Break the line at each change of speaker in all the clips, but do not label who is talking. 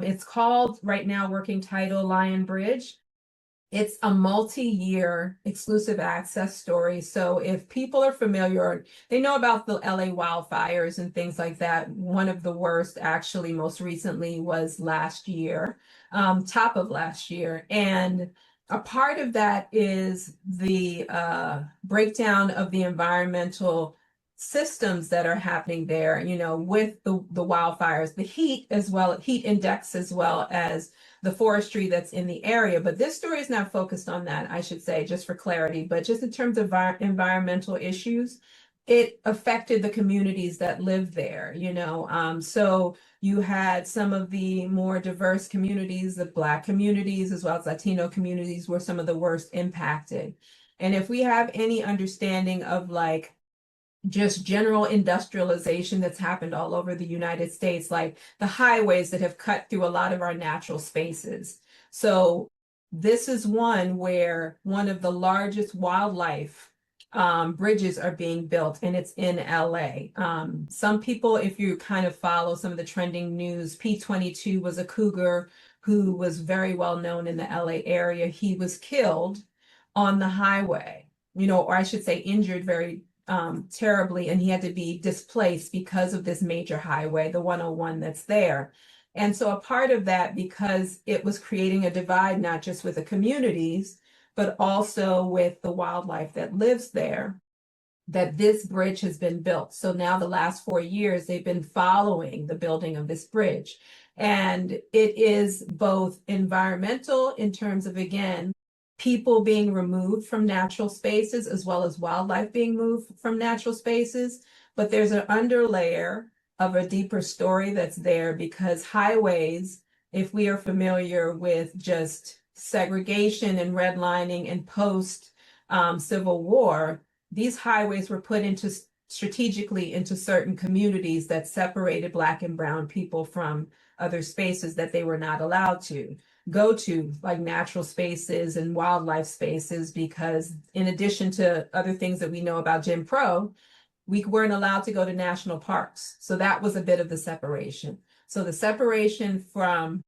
It's called right now, working title, Lion Bridge. It's a multi-year exclusive access story. So if people are familiar, they know about the LA wildfires and things like that. One of the worst, actually, most recently was last year, top of last year. And a part of that is the breakdown of the environmental systems that are happening there, with the wildfires, the heat as well, heat index, as well as the forestry that's in the area. But this story is not focused on that, I should say, just for clarity. But just in terms of environmental issues, it affected the communities that live there, So you had some of the more diverse communities, the Black communities, as well as Latino communities, were some of the worst impacted. And if we have any understanding of like just general industrialization that's happened all over the United States, like the highways that have cut through a lot of our natural spaces. So this is one where one of the largest wildlife bridges are being built, and it's in LA. Some people, if you kind of follow some of the trending news, P-22 was a cougar who was very well known in the LA area. He was killed on the highway, or I should say injured very terribly, and he had to be displaced because of this major highway, the 101 that's there. And so a part of that, because it was creating a divide, not just with the communities, but also with the wildlife that lives there, that this bridge has been built. So now the last 4 years, they've been following the building of this bridge. And it is both environmental in terms of, again, people being removed from natural spaces, as well as wildlife being moved from natural spaces. But there's an underlayer of a deeper story that's there, because highways, if we are familiar with just segregation and redlining and post Civil War, these highways were put into strategically into certain communities that separated Black and Brown people from other spaces that they were not allowed to go to, like natural spaces and wildlife spaces, because in addition to other things that we know about Jim Crow, we weren't allowed to go to national parks. So that was a bit of the separation. So the separation from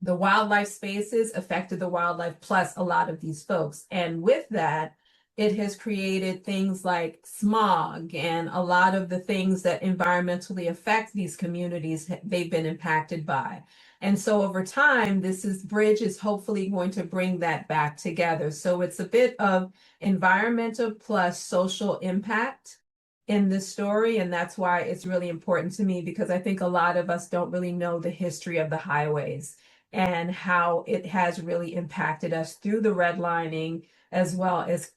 the wildlife spaces affected the wildlife plus a lot of these folks. And with that, it has created things like smog and a lot of the things that environmentally affect these communities, they've been impacted by. And so over time, bridge is hopefully going to bring that back together. So it's a bit of environmental plus social impact in this story. And that's why it's really important to me, because I think a lot of us don't really know the history of the highways and how it has really impacted us through the redlining, as well as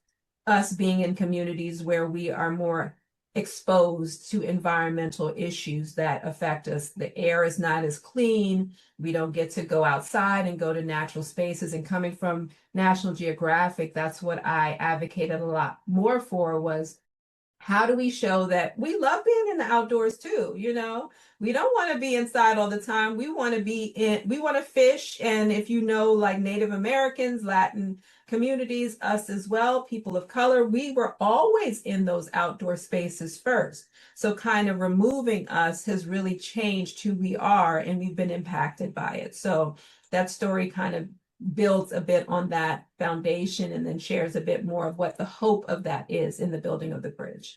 us being in communities where we are more exposed to environmental issues that affect us. The air is not as clean. We don't get to go outside and go to natural spaces. And coming from National Geographic, that's what I advocated a lot more for, was how do we show that we love being in the outdoors too? We don't want to be inside all the time. We want to fish. And if like Native Americans, Latin communities, us as well, people of color, we were always in those outdoor spaces first. So kind of removing us has really changed who we are, and we've been impacted by it. So that story kind of builds a bit on that foundation, and then shares a bit more of what the hope of that is in the building of the bridge.